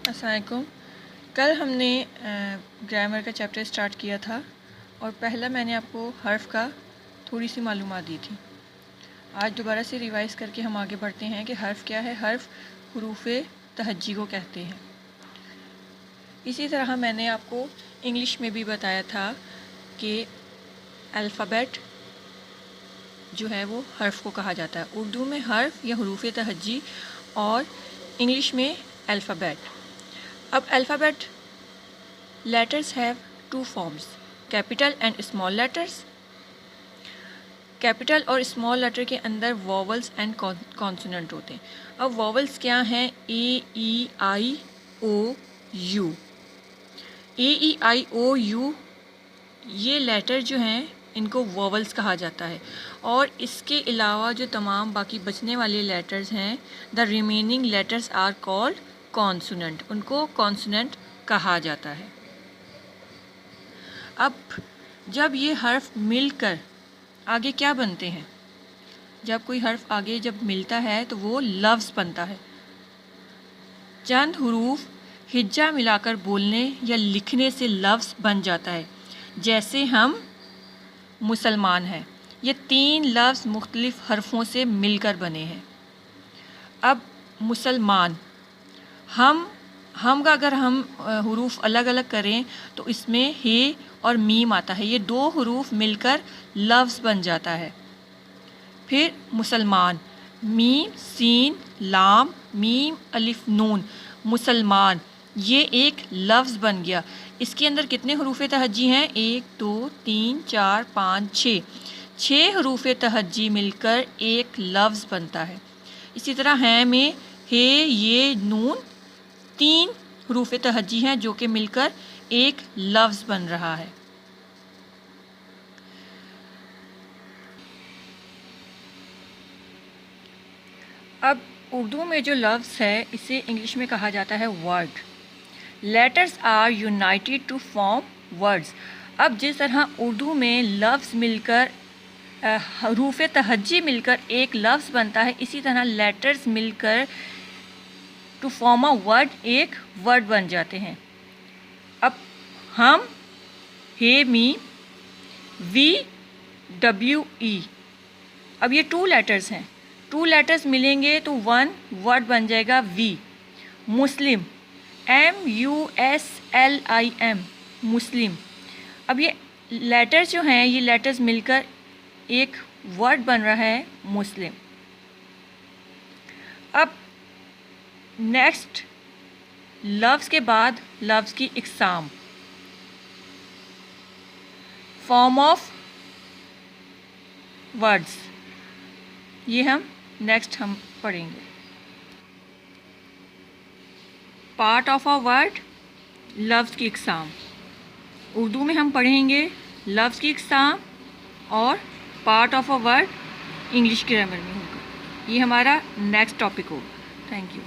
السلام علیکم. کل ہم نے گرامر کا چیپٹر اسٹارٹ کیا تھا اور پہلا میں نے آپ کو حرف کا تھوڑی سی معلومات دی تھی. آج دوبارہ سے ریوائز کر کے ہم آگے بڑھتے ہیں کہ حرف کیا ہے. حرف حروف تہجی کو کہتے ہیں. اسی طرح میں نے آپ کو انگلش میں بھی بتایا تھا کہ الفابیٹ جو ہے وہ حرف کو کہا جاتا ہے. اردو میں حرف یا حروف تہجی اور انگلش میں الفابیٹ. اب alphabet letters have two forms, capital and small letters. Capital اور اسمال لیٹر کے اندر واولز اینڈ کانسوننٹ ہوتے ہیں. اب واولز کیا ہیں؟ A E I O U. A E I O U یہ لیٹر جو ہیں ان کو واولز کہا جاتا ہے, اور اس کے علاوہ جو تمام باقی بچنے والے لیٹرز ہیں the remaining letters are called consonant. ان کو کانسوننٹ کہا جاتا ہے. اب جب یہ حرف مل کر آگے کیا بنتے ہیں؟ جب کوئی حرف آگے جب ملتا ہے تو وہ لفظ بنتا ہے. چند حروف ہجا ملا کر بولنے یا لکھنے سے لفظ بن جاتا ہے. جیسے ہم مسلمان ہیں, یہ 3 لفظ مختلف حرفوں سے مل کر بنے ہیں. اب مسلمان, ہم کا اگر ہم حروف الگ الگ کریں تو اس میں ہے اور میم آتا ہے. یہ 2 حروف مل کر لفظ بن جاتا ہے. پھر مسلمان, میم سین لام میم الف نون, مسلمان, یہ ایک لفظ بن گیا. اس کے اندر کتنے حروف تہجی ہیں؟ 1 2 3 4 5 6. 6 حروف تہجی مل کر ایک لفظ بنتا ہے. اسی طرح ہے میں ہے یہ نون 3 حروف تہجی ہیں جو کہ مل کر ایک لفظ بن رہا ہے. اب اردو میں جو لفظ ہے اسے انگلش میں کہا جاتا ہے word. Letters are united to form words. اب جس طرح اردو میں لفظ مل کر حروف تہجی مل کر ایک لفظ بنتا ہے, اسی طرح لیٹرز مل کر ٹو فارم اے ورڈ ایک ورڈ بن جاتے ہیں. اب ہم ہے می وی ڈبلیو ای, اب یہ 2 لیٹرز ہیں. 2 لیٹرز ملیں گے تو 1 ورڈ بن جائے گا وی. مسلم MUSLIM مسلم. اب یہ لیٹرز جو ہیں یہ لیٹرز مل کر ایک ورڈ بن رہا ہے مسلم. اب نیکسٹ لفظ کے بعد لفظ کی اقسام, فارم آف ورڈز, یہ ہم نیکسٹ ہم پڑھیں گے. پارٹ آف اے ورڈ, لفظ کی اقسام. اردو میں ہم پڑھیں گے لفظ کی اقسام, اور part of a word English grammar میں ہوگا. یہ ہمارا نیکسٹ ٹاپک ہوگا. Thank you.